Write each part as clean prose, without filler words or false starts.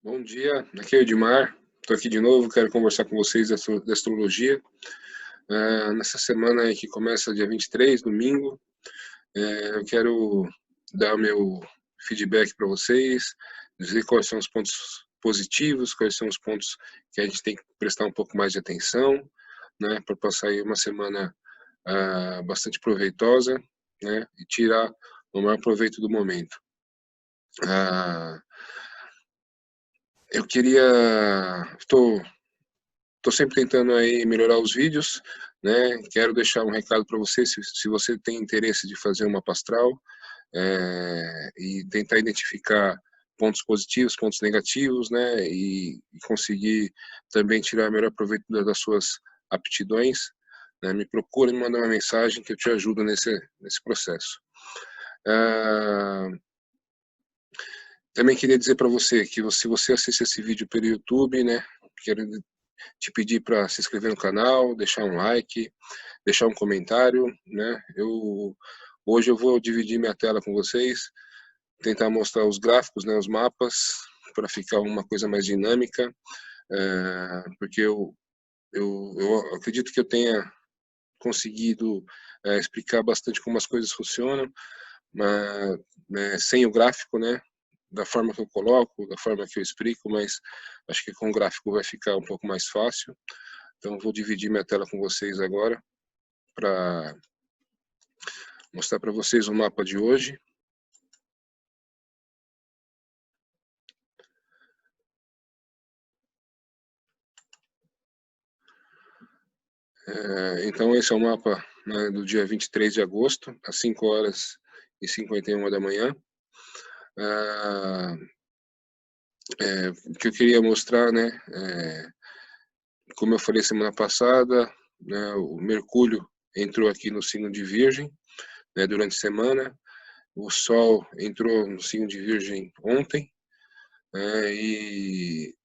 Bom dia, aqui é o Edmar, estou aqui de novo, quero conversar com vocês da astrologia. Nessa semana aí que começa dia 23, domingo, eu quero dar meu feedback para vocês, dizer quais são os pontos positivos, quais são os pontos que a gente tem que prestar um pouco mais de atenção, né, para passar aí uma semana bastante proveitosa, né, e tirar o maior proveito do momento. Eu estou sempre tentando aí melhorar os vídeos, né? Quero deixar um recado para você, se você tem interesse de fazer uma astral, e tentar identificar pontos positivos, pontos negativos, né? E conseguir também tirar o melhor proveito das suas aptidões, né? Me procura, me manda uma mensagem que eu te ajudo nesse processo. Também queria dizer para você que se você assiste esse vídeo pelo YouTube, né? Quero te pedir para se inscrever no canal, deixar um like, deixar um comentário, né? Hoje eu vou dividir minha tela com vocês, tentar mostrar os gráficos, né, os mapas, para ficar uma coisa mais dinâmica, porque eu acredito que eu tenha conseguido explicar bastante como as coisas funcionam, mas, né, sem o gráfico, né? Da forma que eu coloco, da forma que eu explico, mas acho que com o gráfico vai ficar um pouco mais fácil. Então, vou dividir minha tela com vocês agora para mostrar para vocês o mapa de hoje. Então, esse é o mapa, né, do dia 23 de agosto, às 5h51 da manhã. O que eu queria mostrar, né, como eu falei semana passada, né, o Mercúrio entrou aqui no signo de Virgem, né, durante a semana. O Sol entrou no signo de Virgem ontem, e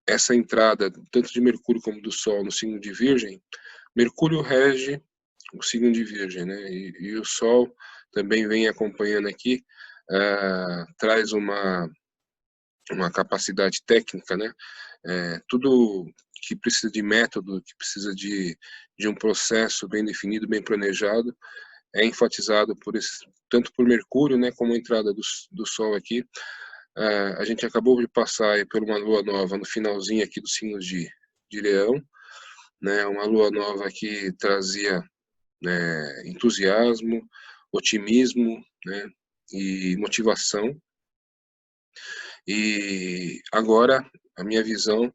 essa entrada, tanto de Mercúrio como do Sol no signo de Virgem, Mercúrio rege o signo de Virgem, né? E o Sol também vem acompanhando aqui, traz uma capacidade técnica, né? Tudo que precisa de método, que precisa de um processo bem definido, bem planejado, é enfatizado tanto por Mercúrio, né, como a entrada do Sol aqui. A gente acabou de passar por uma lua nova no finalzinho aqui do signo de Leão, né, uma lua nova que trazia, né, entusiasmo, otimismo, né, e motivação. E agora, a minha visão,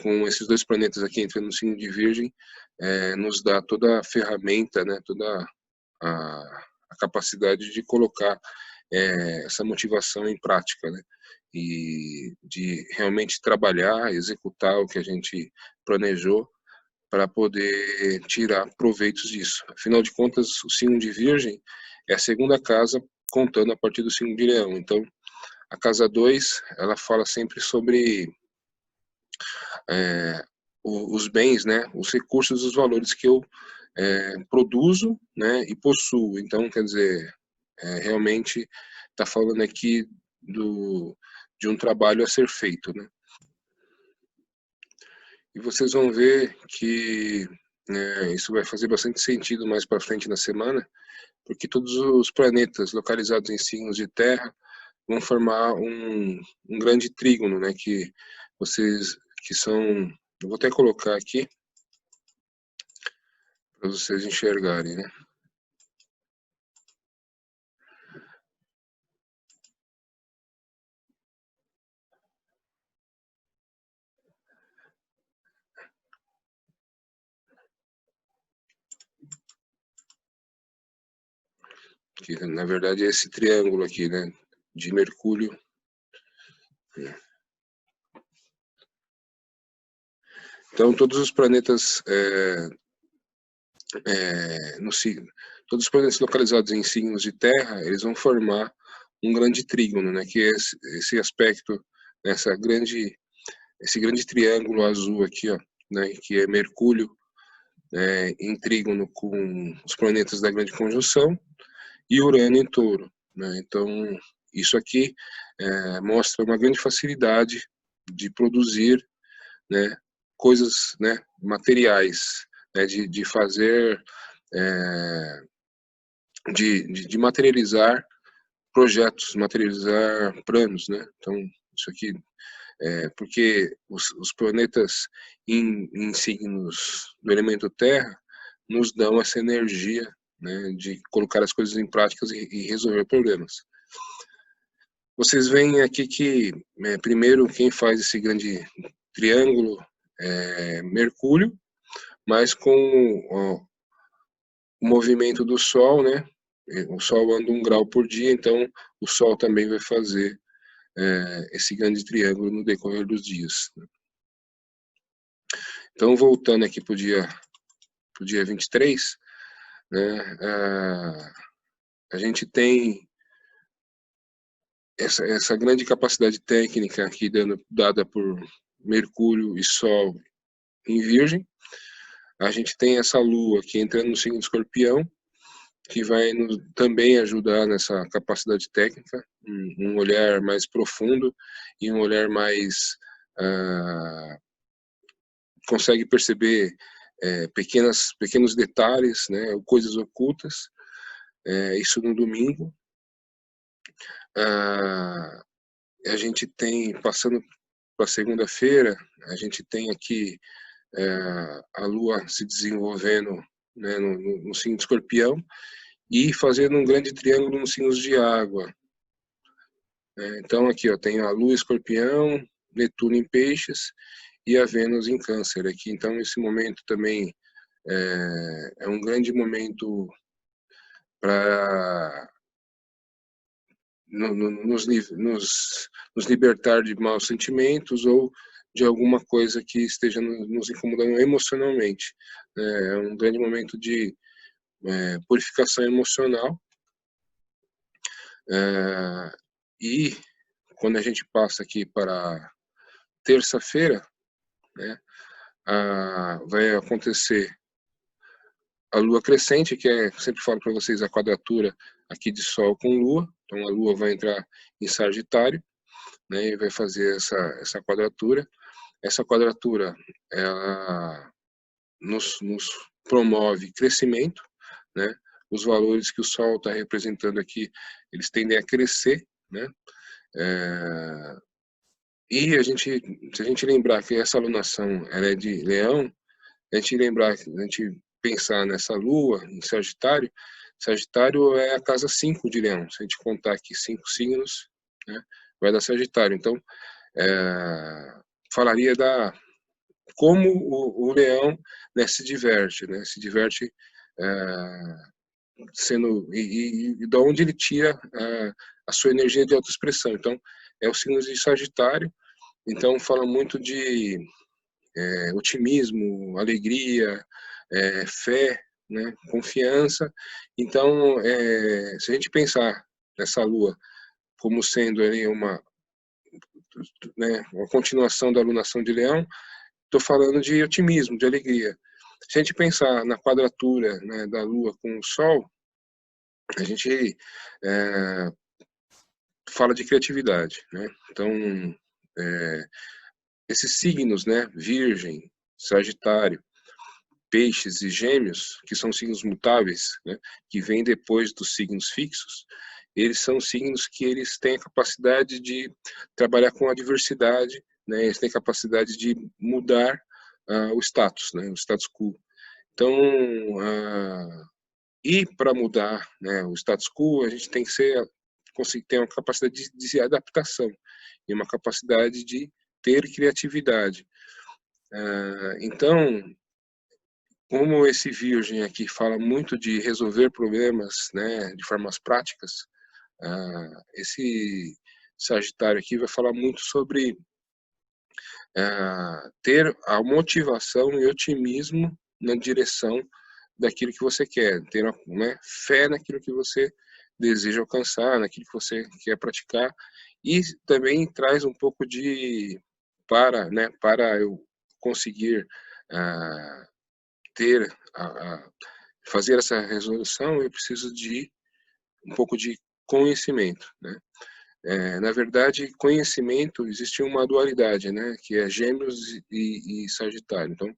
com esses dois planetas aqui entrando no signo de Virgem, nos dá toda a ferramenta, né, toda a capacidade de colocar essa motivação em prática, né, e de realmente trabalhar, executar o que a gente planejou para poder tirar proveitos disso. Afinal de contas, o signo de Virgem é a segunda casa, contando a partir do signo de Leão. Então, a casa 2, ela fala sempre sobre os bens, né, os recursos, os valores que eu produzo, né, e possuo. Então, quer dizer, realmente está falando aqui de um trabalho a ser feito, né. E vocês vão ver que isso vai fazer bastante sentido mais para frente na semana, porque todos os planetas localizados em signos de terra vão formar um grande trígono, né, que são, eu vou até colocar aqui para vocês enxergarem, né. Que na verdade é esse triângulo aqui, né, de Mercúrio. Então todos os planetas no signo, todos os planetas localizados em signos de terra, eles vão formar um grande trígono, né, que é esse aspecto, esse grande triângulo azul aqui, ó, né, que é Mercúrio em trígono com os planetas da grande conjunção e Urano em touro, né. Então isso aqui mostra uma grande facilidade de produzir, né, coisas, né, materiais, né, de fazer, de materializar projetos, materializar planos, né? Então, isso aqui porque os planetas em signos do elemento Terra nos dão essa energia, né, de colocar as coisas em práticas e resolver problemas. Vocês veem aqui que, primeiro, quem faz esse grande triângulo é Mercúrio, mas com o movimento do Sol, né? O Sol anda 1 grau por dia, então o Sol também vai fazer esse grande triângulo no decorrer dos dias. Então, voltando aqui para o dia 23, né, a gente tem essa grande capacidade técnica aqui dada por Mercúrio e Sol em Virgem. A gente tem essa Lua aqui entrando no signo de Escorpião, que vai também ajudar nessa capacidade técnica, um olhar mais profundo e um olhar mais consegue perceber pequenos detalhes, né, coisas ocultas, isso no domingo. A gente tem, passando para segunda-feira, a gente tem aqui a Lua se desenvolvendo, né, no signo de Escorpião e fazendo um grande triângulo nos signos de água. Então aqui tem a Lua em Escorpião, Netuno em Peixes e a Vênus em Câncer aqui. Então esse momento também é um grande momento para nos libertar de maus sentimentos ou de alguma coisa que esteja nos incomodando emocionalmente. É um grande momento de purificação emocional. E quando a gente passa aqui para terça-feira, né, vai acontecer a Lua crescente, que sempre falo para vocês a quadratura aqui de Sol com Lua. Então a Lua vai entrar em Sagitário, né, e vai fazer essa quadratura. Essa quadratura ela nos promove crescimento, né? Os valores que o Sol está representando aqui, eles tendem a crescer, né? E se a gente lembrar que essa alunação ela é de Leão, a gente pensar nessa Lua em Sagitário, Sagitário é a casa 5 de Leão. Se a gente contar aqui 5 signos, né, vai dar Sagitário. Então, falaria como o Leão, né, se diverte, né, e de onde ele tira a sua energia de autoexpressão. Então, é o signo de Sagitário. Então, fala muito de otimismo, alegria, fé, né, confiança. Então, se a gente pensar nessa Lua como sendo ali uma continuação da alunação de Leão, estou falando de otimismo, de alegria. Se a gente pensar na quadratura, né, da Lua com o Sol, a gente fala de criatividade, né? Então, esses signos, né, Virgem, Sagitário, Peixes e Gêmeos, que são signos mutáveis, né, que vêm depois dos signos fixos, eles são signos que eles têm a capacidade de trabalhar com a diversidade, né, eles têm a capacidade de mudar o status, né, o status quo. Então, e para mudar, né, o status quo, a gente tem que conseguir ter uma capacidade de adaptação e uma capacidade de ter criatividade. Então, como esse Virgem aqui fala muito de resolver problemas, né, de formas práticas, esse Sagitário aqui vai falar muito sobre ter a motivação e otimismo na direção daquilo que você quer, ter né, fé naquilo que você deseja alcançar, naquilo que você quer praticar, e também traz um pouco de para eu conseguir fazer essa resolução, eu preciso de um pouco de conhecimento, né? Na verdade, conhecimento, existe uma dualidade, né, que é Gêmeos e Sagitário. Então,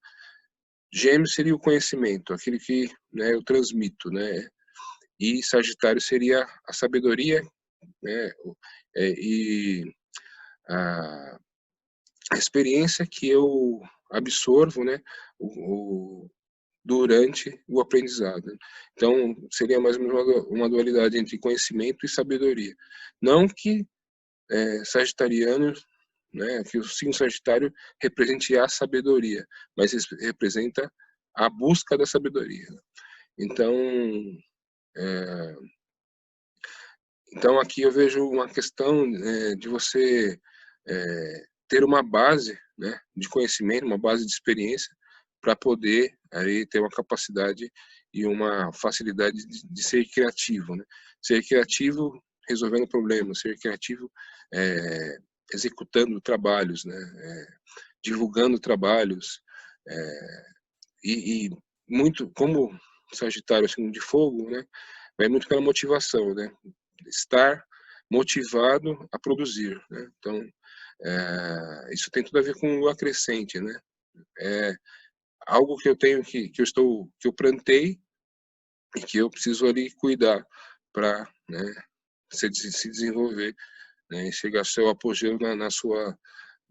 Gêmeos seria o conhecimento, aquele que, né, eu transmito, né, e Sagitário seria a sabedoria, né, e a experiência que eu absorvo, né, durante o aprendizado. Então, seria mais ou menos uma dualidade entre conhecimento e sabedoria. Não que sagitariano, né, que o signo sagitário represente a sabedoria, mas representa a busca da sabedoria. Então, é, então aqui eu vejo uma questão de você ter uma base, né, de conhecimento, uma base de experiência, para poder aí ter uma capacidade e uma facilidade de ser criativo, né? Ser criativo resolvendo problemas, ser criativo executando trabalhos, né? Divulgando trabalhos, e muito, como Sagitário, assim, de fogo, né? Vai muito pela motivação, né? Estar motivado a produzir, né? Então, isso tem tudo a ver com lua crescente, né? É algo que eu tenho que eu plantei e que eu preciso ali cuidar para, né, se desenvolver, né, e chegar ao seu apogeu na sua,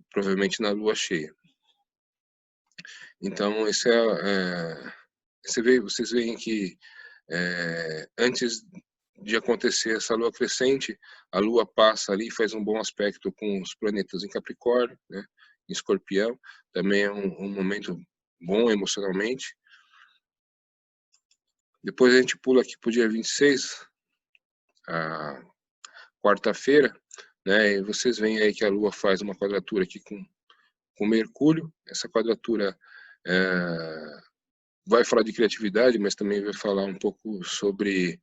provavelmente na lua cheia. Então, esse vocês veem que antes de acontecer essa lua crescente, a lua passa ali, faz um bom aspecto com os planetas em Capricórnio, né, em Escorpião, também é um momento bom emocionalmente. Depois a gente pula aqui para o dia 26, a quarta-feira, né, e vocês veem aí que a lua faz uma quadratura aqui com Mercúrio. Essa quadratura vai falar de criatividade, mas também vai falar um pouco sobre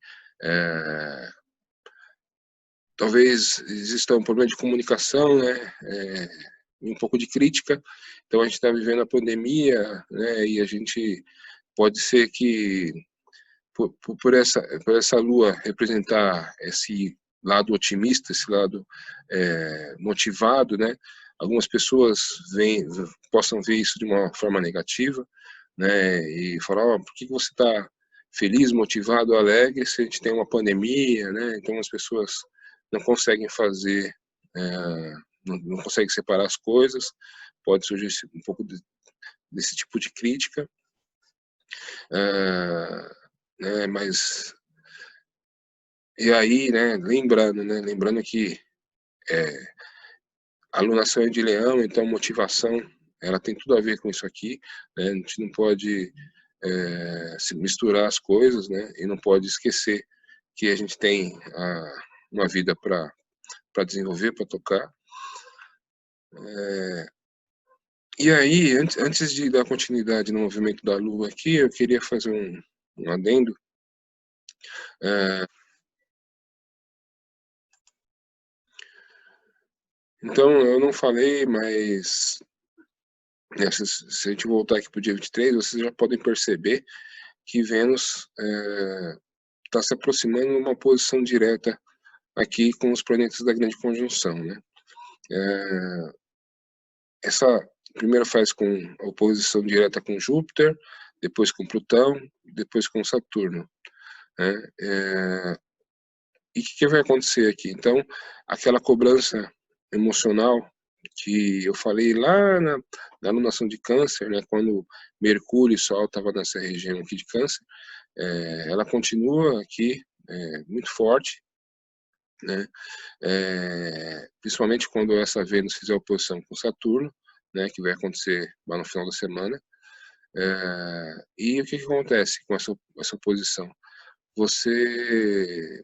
talvez exista um problema de comunicação, né, um pouco de crítica. Então a gente está vivendo a pandemia, né, e a gente pode ser que por essa lua representar esse lado otimista, esse lado motivado, né, algumas pessoas possam ver isso de uma forma negativa, né, e falar, oh, por que você está feliz, motivado, alegre se a gente tem uma pandemia, né? Então as pessoas não conseguem fazer, não conseguem separar as coisas, pode surgir um pouco desse tipo de crítica, né? Mas e aí, né? Lembrando que a alunação é de Leão, então motivação, ela tem tudo a ver com isso aqui, né? A gente não pode se misturar as coisas, né? E não pode esquecer que a gente tem uma vida para desenvolver, para tocar. E aí, antes de dar continuidade no movimento da Lua aqui, eu queria fazer um adendo. Então, eu não falei, mas né, se a gente voltar aqui para o dia 23, vocês já podem perceber que Vênus está se aproximando de uma posição direta aqui com os planetas da grande conjunção, né? Essa primeiro faz com a oposição direta com Júpiter, depois com Plutão, depois com Saturno, né? E o que vai acontecer aqui? Então, aquela cobrança emocional que eu falei lá na alunação de Câncer, né, quando Mercúrio e Sol estavam nessa região aqui de Câncer, ela continua aqui muito forte, né, principalmente quando essa Vênus fizer oposição com Saturno, né, que vai acontecer lá no final da semana. E o que acontece com essa oposição? Você,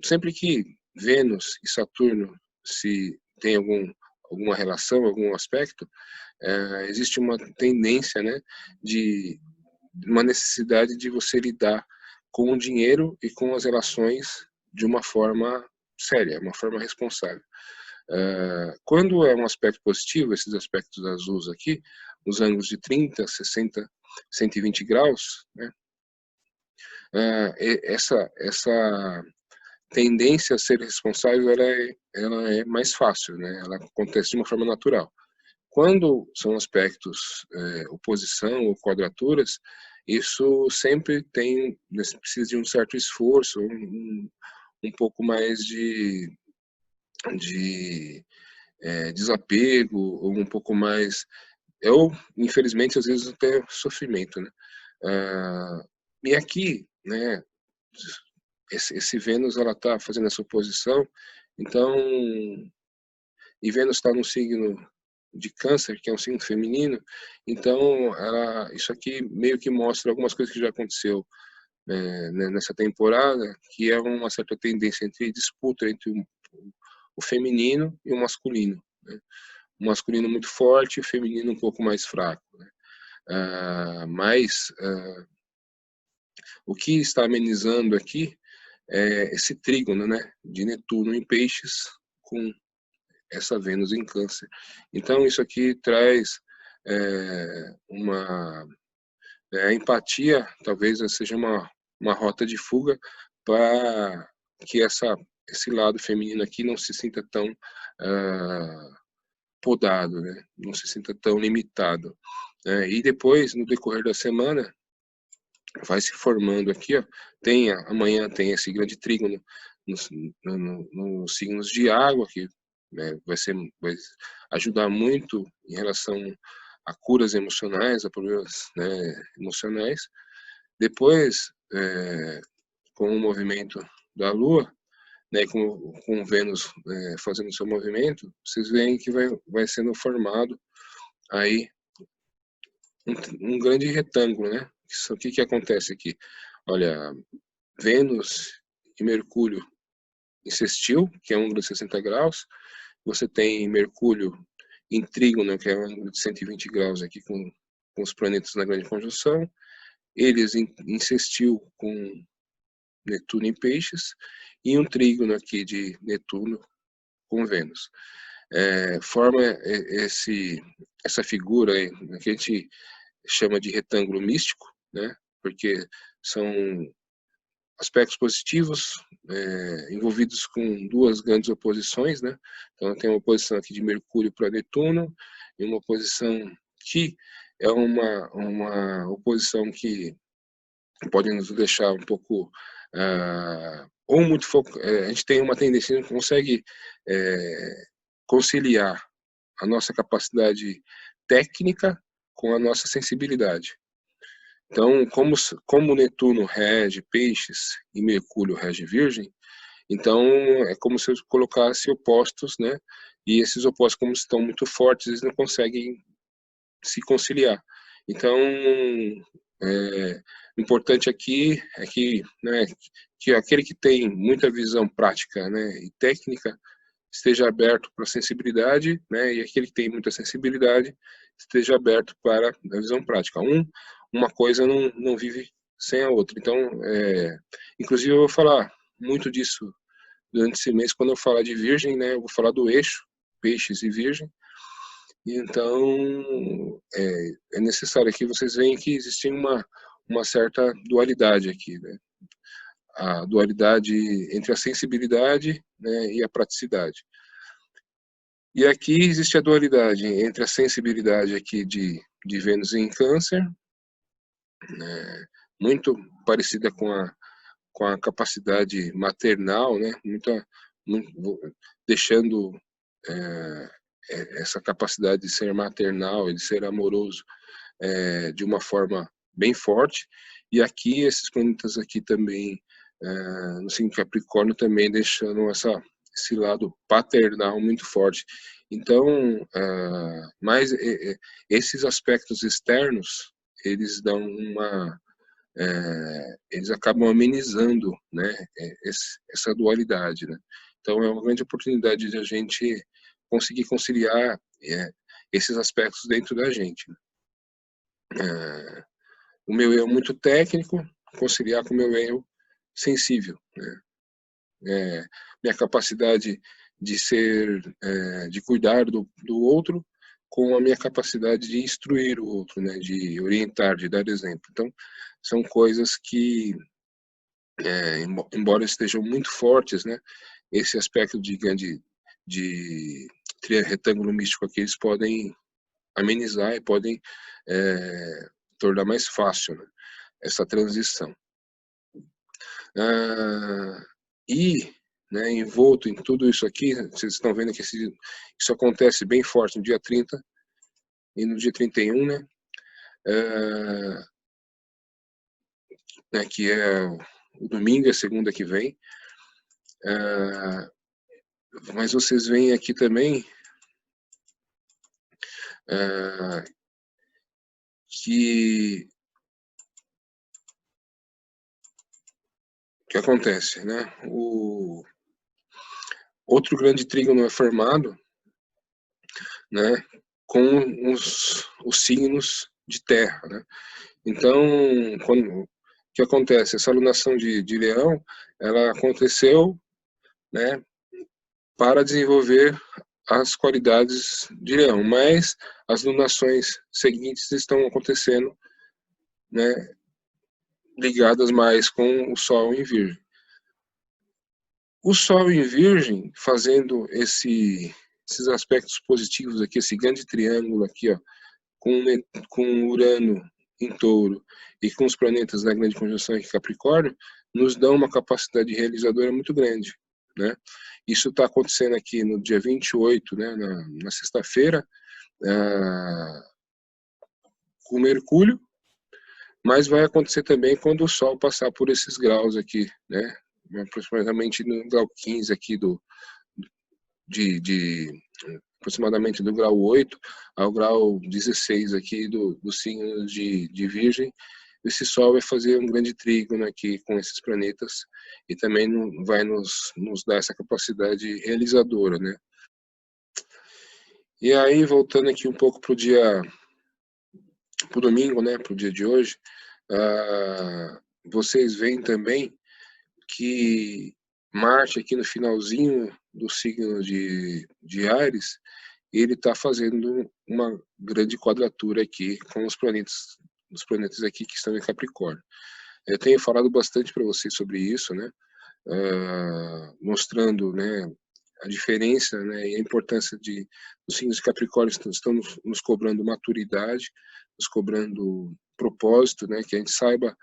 sempre que Vênus e Saturno se tem alguma relação, algum aspecto, existe uma tendência, né, de uma necessidade de você lidar com o dinheiro e com as relações de uma forma séria, uma forma responsável. Quando é um aspecto positivo, esses aspectos azuis aqui, os ângulos de 30, 60, 120 graus, né, essa tendência a ser responsável ela é mais fácil, né? Ela acontece de uma forma natural. Quando são aspectos oposição ou quadraturas, isso sempre precisa de um certo esforço, um pouco mais de desapego, ou um pouco mais, infelizmente, às vezes até sofrimento, né? E aqui, né, esse Vênus, ela está fazendo essa oposição, então, e Vênus está no signo de Câncer, que é um signo feminino, então isso aqui meio que mostra algumas coisas que já aconteceu nessa temporada, que é uma certa tendência entre disputa entre o feminino e o masculino, né? O masculino muito forte e o feminino um pouco mais fraco, né? Mas o que está amenizando aqui é esse trígono, né, de Netuno em Peixes com essa Vênus em Câncer. Então isso aqui traz uma empatia, talvez seja uma rota de fuga para que esse lado feminino aqui não se sinta tão podado, né? Não se sinta tão limitado. E depois, no decorrer da semana, vai se formando aqui, ó, amanhã tem esse grande trígono nos signos de água, que né, vai ajudar muito em relação a curas emocionais, a problemas, né, emocionais. Depois, com o movimento da Lua, né, com Vênus fazendo seu movimento, vocês veem que vai sendo formado aí um grande retângulo, né? O que acontece aqui? Olha, Vênus e Mercúrio em sextil, que é um ângulo de 60 graus. Você tem Mercúrio em trígono, que é um ângulo de 120 graus aqui com os planetas na grande conjunção. Eles em sextil com Netuno em Peixes. E um trígono aqui de Netuno com Vênus. Forma essa figura aí, que a gente chama de retângulo místico, né? Porque são aspectos positivos envolvidos com duas grandes oposições, né? Então tem uma oposição aqui de Mercúrio para Netuno e uma oposição que é uma oposição que pode nos deixar um pouco ou muito a gente tem uma tendência, a gente consegue conciliar a nossa capacidade técnica com a nossa sensibilidade. Então, como Netuno rege Peixes e Mercúrio rege Virgem, então é como se eu colocasse opostos, né? E esses opostos, como estão muito fortes, eles não conseguem se conciliar. Então, o importante aqui é que aquele que tem muita visão prática, né, e técnica esteja aberto para a sensibilidade, né, e aquele que tem muita sensibilidade esteja aberto para a visão prática. Uma coisa não vive sem a outra. Então, inclusive eu vou falar muito disso durante esse mês, quando eu falar de Virgem, né, eu vou falar do eixo, Peixes e Virgem. Então, é necessário aqui, vocês veem que existe uma certa dualidade aqui, né? A dualidade entre a sensibilidade, né, e a praticidade. E aqui existe a dualidade entre a sensibilidade aqui de Vênus em Câncer, né, muito parecida com a capacidade maternal, né, deixando essa capacidade de ser maternal e de ser amoroso de uma forma bem forte. E aqui, esses planetas aqui também, no signo Capricórnio, também deixando esse lado paternal muito forte. Então, mas esses aspectos externos, eles dão eles acabam amenizando, né, essa dualidade, né? Então é uma grande oportunidade de a gente conseguir conciliar esses aspectos dentro da gente. O meu eu muito técnico, conciliar com o meu eu sensível, né? Minha capacidade de de cuidar do outro, com a minha capacidade de instruir o outro, né? De orientar, de dar exemplo. Então, são coisas que embora estejam muito fortes, né, esse aspecto de retângulo místico aqui, eles podem amenizar e podem tornar mais fácil, né, essa transição. E, né, envolto em tudo isso aqui, vocês estão vendo que isso acontece bem forte no dia 30 e no dia 31, né, que é o domingo, a segunda que vem. Mas vocês veem aqui também que acontece, né? O outro grande trígono é formado, né, com os signos de terra, né? Então, o que acontece? Essa alunação de Leão, ela aconteceu, né, para desenvolver as qualidades de Leão, mas as lunações seguintes estão acontecendo, né, ligadas mais com o Sol em Virgem. O Sol em Virgem, fazendo esses aspectos positivos aqui, esse grande triângulo aqui, ó, com Urano em Touro e com os planetas da grande conjunção em Capricórnio, nos dão uma capacidade realizadora muito grande, né? Isso está acontecendo aqui no dia 28, né, na sexta-feira, com Mercúrio, mas vai acontecer também quando o Sol passar por esses graus aqui, né? Aproximadamente no grau 15 aqui aproximadamente do grau 8 ao grau 16 aqui do signo de Virgem. Esse Sol vai fazer um grande trígono aqui com esses planetas e também vai nos dar essa capacidade realizadora, né? E aí, voltando aqui um pouco pro domingo, né, pro dia de hoje, vocês veem também que Marte aqui no finalzinho do signo de Áries, ele está fazendo uma grande quadratura aqui com os planetas aqui que estão em Capricórnio. Eu tenho falado bastante para vocês sobre isso, né, mostrando, né, a diferença, né, e a importância dos signos de Capricórnio estão nos cobrando maturidade, nos cobrando propósito, né, que a gente saiba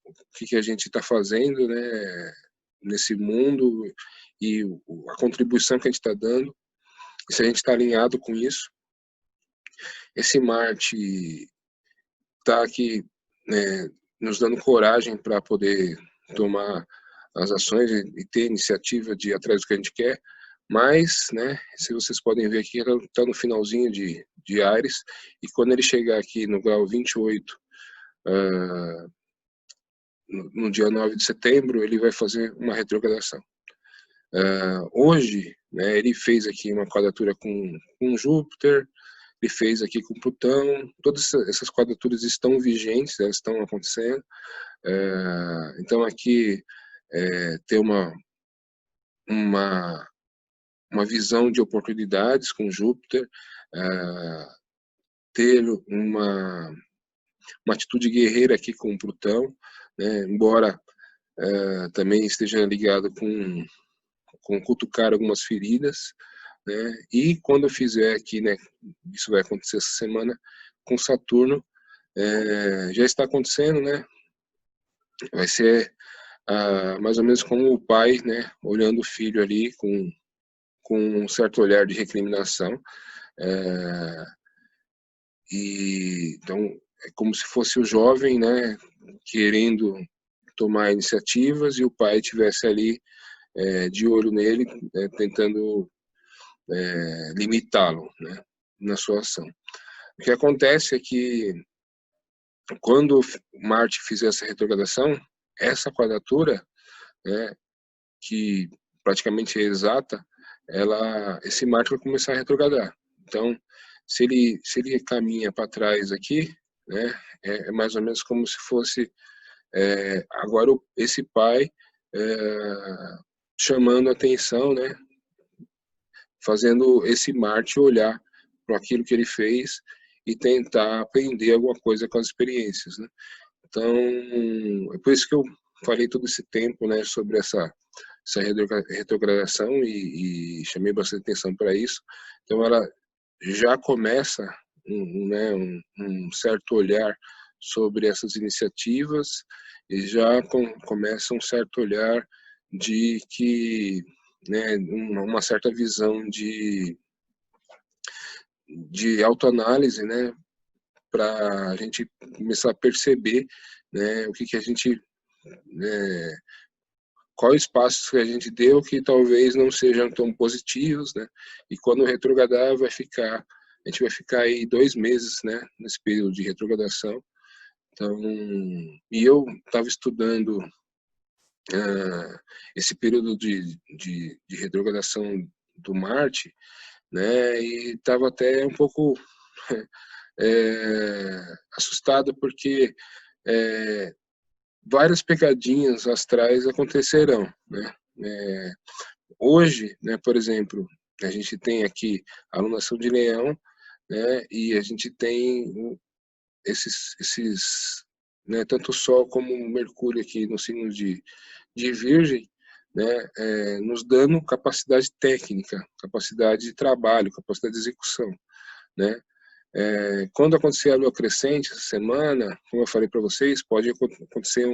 o que a gente está fazendo, né, nesse mundo e a contribuição que a gente está dando, e se a gente está alinhado com isso. Esse Marte está aqui, né, nos dando coragem para poder tomar as ações e ter iniciativa de ir atrás do que a gente quer, mas, né, se vocês podem ver aqui, está no finalzinho de Áries, e quando ele chegar aqui no grau 28, no dia 9 de setembro, ele vai fazer uma retrogradação. Hoje, né, ele fez aqui uma quadratura com Júpiter, ele fez aqui com Plutão, todas essas quadraturas estão vigentes, elas estão acontecendo. Então aqui tem uma visão de oportunidades com Júpiter, ter uma atitude guerreira aqui com Plutão, né, embora também esteja ligado com cutucar algumas feridas, né, e quando eu fizer aqui, né, isso vai acontecer essa semana, com Saturno, já está acontecendo, né, vai ser mais ou menos como o pai, né, olhando o filho ali com um certo olhar de recriminação, e então é como se fosse o jovem, né, querendo tomar iniciativas e o pai tivesse ali de olho nele, tentando limitá-lo, né, na sua ação. O que acontece é que quando Marte fizer essa retrogradação, essa quadratura, né, que praticamente é exata, esse Marte vai começar a retrogradar. Então, se ele caminha para trás aqui, né, é mais ou menos como se fosse agora esse pai chamando a atenção, né, fazendo esse Marte olhar para aquilo que ele fez e tentar aprender alguma coisa com as experiências, né? Então, é por isso que eu falei todo esse tempo, né, sobre essa retrogradação e chamei bastante atenção para isso. Então ela já começa um certo olhar sobre essas iniciativas e já começa um certo olhar de que, né, uma certa visão de autoanálise, né, para a gente começar a perceber, né, o que a gente, né, qual espaço que a gente deu que talvez não sejam tão positivos, né, e quando retrogradar a gente vai ficar aí 2 meses, né, nesse período de retrogradação. Então, e eu estava estudando esse período de retrogradação do Marte, né, e estava até um pouco assustado porque várias pegadinhas astrais acontecerão, né? Hoje, né, por exemplo, a gente tem aqui a alunação de Leão, né, e a gente tem esses né, tanto o Sol como o Mercúrio aqui no signo de Virgem, né, nos dando capacidade técnica, capacidade de trabalho, capacidade de execução, né? Quando acontecer a lua crescente essa semana, como eu falei para vocês, pode acontecer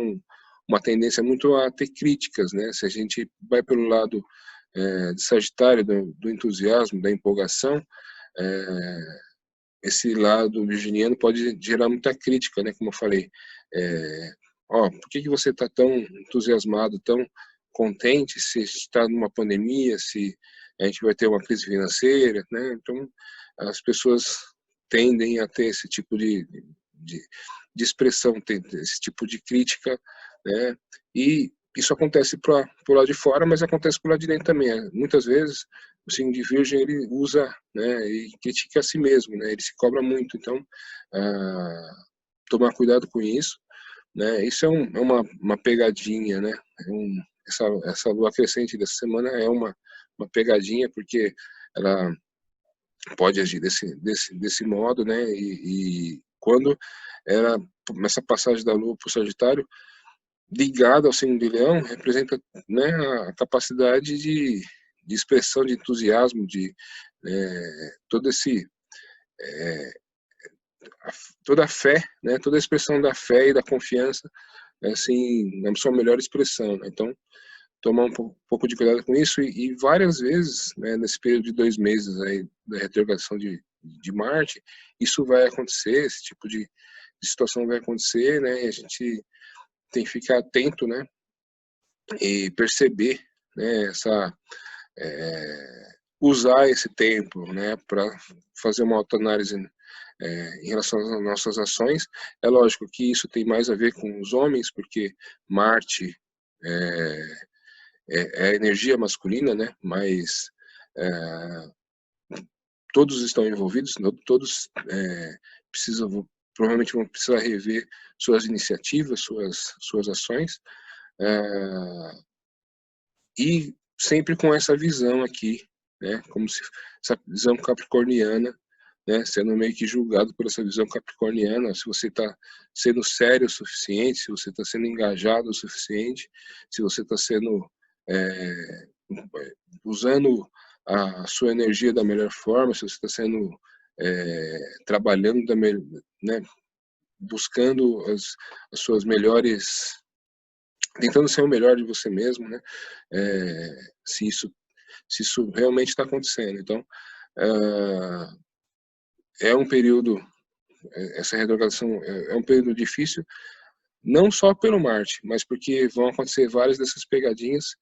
uma tendência muito a ter críticas, né? Se a gente vai pelo lado de Sagitário, do entusiasmo, da empolgação, esse lado virginiano pode gerar muita crítica, né? Como eu falei, por que você está tão entusiasmado, tão contente se está numa pandemia, se a gente vai ter uma crise financeira, né? Então, as pessoas tendem a ter esse tipo de expressão, ter esse tipo de crítica, né? E isso acontece para o lado de fora, mas acontece para o lado de dentro também. Muitas vezes, o signo de Virgem, ele usa, né, e critica a si mesmo, né? Ele se cobra muito. Então, tomar cuidado com isso, né? Isso é uma pegadinha, né? Essa lua crescente dessa semana é uma pegadinha, porque ela pode agir desse modo, né? E quando essa passagem da lua para o Sagitário, ligada ao signo de Leão, representa, né, a capacidade de expressão, de entusiasmo, de todo esse toda a fé, né, toda a expressão da fé e da confiança, assim, na sua melhor expressão, né? Então, tomar um pouco de cuidado com isso e várias vezes, né, nesse período de 2 meses aí da retrogradação de Marte, isso vai acontecer, esse tipo de situação vai acontecer, né, e a gente tem que ficar atento, né, e perceber, né, usar esse tempo, né, para fazer uma autoanálise em relação às nossas ações. É lógico que isso tem mais a ver com os homens, porque Marte é a energia masculina, né, mas todos estão envolvidos, todos precisam, provavelmente vão precisar rever suas iniciativas, suas ações, e sempre com essa visão aqui, né, como se essa visão capricorniana, né, sendo meio que julgado por essa visão capricorniana, se você está sendo sério o suficiente, se você está sendo engajado o suficiente, se você está sendo usando a sua energia da melhor forma, se você está sendo trabalhando né, buscando as suas melhores, tentando ser o melhor de você mesmo, né? Se isso realmente está acontecendo. Então, é um período, essa retrogradação é um período difícil, não só pelo Marte, mas porque vão acontecer várias dessas pegadinhas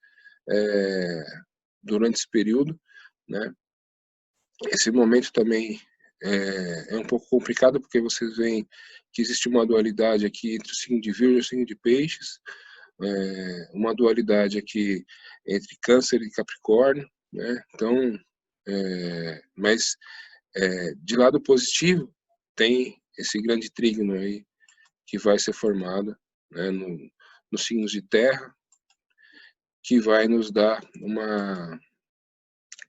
durante esse período, né? Esse momento também é um pouco complicado, porque vocês veem que existe uma dualidade aqui entre o signo de Virgem e o signo de Peixes, uma dualidade aqui entre Câncer e Capricórnio, né? Então, mas de lado positivo, tem esse grande trígono aí que vai ser formado, né, nos signos de terra, que vai nos dar uma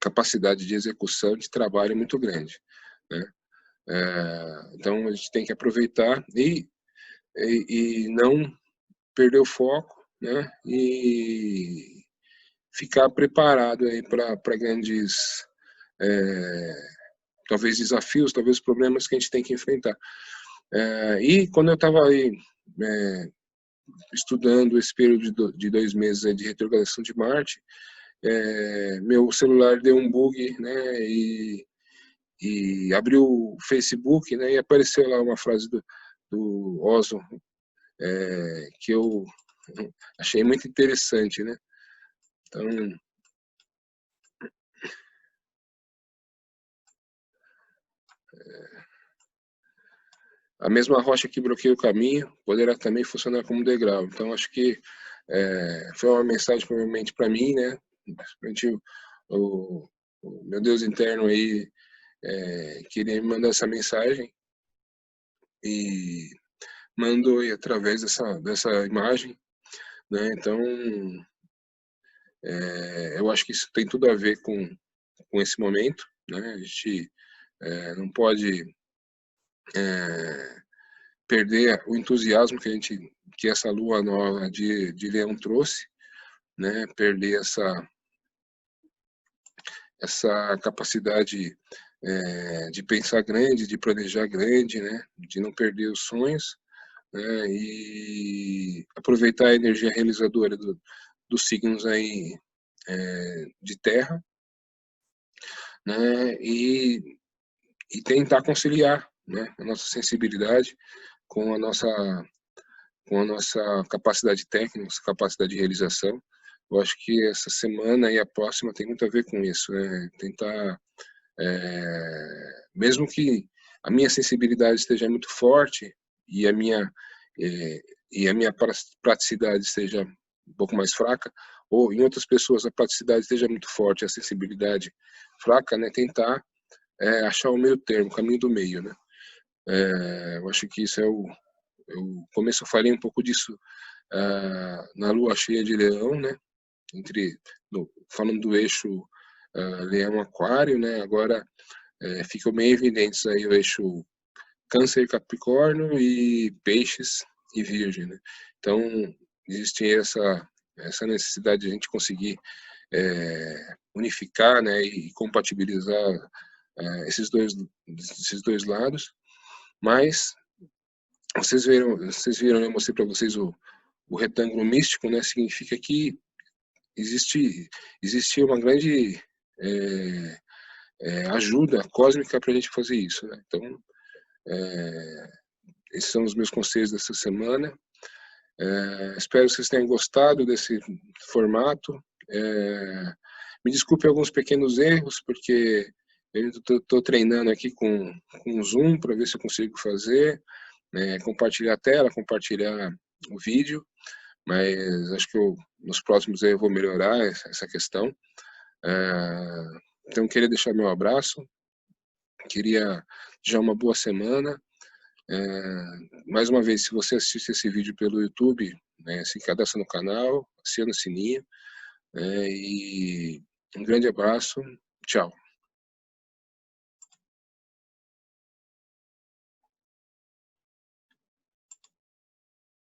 capacidade de execução de trabalho muito grande, né? Então a gente tem que aproveitar e não perder o foco, né? E ficar preparado aí para grandes, talvez desafios, talvez problemas que a gente tem que enfrentar. E quando eu estava aí estudando esse período de 2 meses aí de retrogradação de Marte, meu celular deu um bug, né? E abriu o Facebook, né? E apareceu lá uma frase do Oslo, que eu achei muito interessante, né? Então, a mesma rocha que bloqueia o caminho poderá também funcionar como degrau. Então, acho que foi uma mensagem provavelmente para mim, né? O, o meu Deus interno aí queria me mandar essa mensagem e mandou aí através dessa imagem, né? Então, eu acho que isso tem tudo a ver com esse momento, né? A gente não pode perder o entusiasmo que essa lua nova de Leão trouxe, né? Perder essa capacidade de pensar grande, de planejar grande, né? De não perder os sonhos, né? E aproveitar a energia realizadora dos signos aí de terra, né? E tentar conciliar, né? A nossa sensibilidade com a nossa capacidade técnica, capacidade de realização. Eu acho que essa semana e a próxima tem muito a ver com isso, né? Tentar, mesmo que a minha sensibilidade esteja muito forte e a minha praticidade esteja um pouco mais fraca, ou em outras pessoas a praticidade esteja muito forte, a sensibilidade fraca, né? Tentar achar o meio termo, o caminho do meio, né? Eu acho que isso eu começo a falar um pouco disso na lua cheia de Leão, né? Falando do eixo Leão Aquário, né? Agora ficam bem evidentes aí o eixo Câncer e Capricórnio e Peixes e Virgem, né? Então existe essa necessidade de a gente conseguir unificar, né? E compatibilizar esses dois lados, mas vocês viram, eu mostrei para vocês o retângulo místico, né? Significa que existe uma grande ajuda cósmica para a gente fazer isso, né? Então, esses são os meus conselhos dessa semana. Espero que vocês tenham gostado desse formato. Me desculpe alguns pequenos erros, porque eu estou treinando aqui com o Zoom para ver se eu consigo fazer, compartilhar a tela, compartilhar o vídeo, mas acho que nos próximos eu vou melhorar essa questão. Então, queria deixar meu abraço, queria desejar uma boa semana. Mais uma vez, se você assiste esse vídeo pelo YouTube, né, se cadastra no canal, aciona o sininho, e um grande abraço, tchau.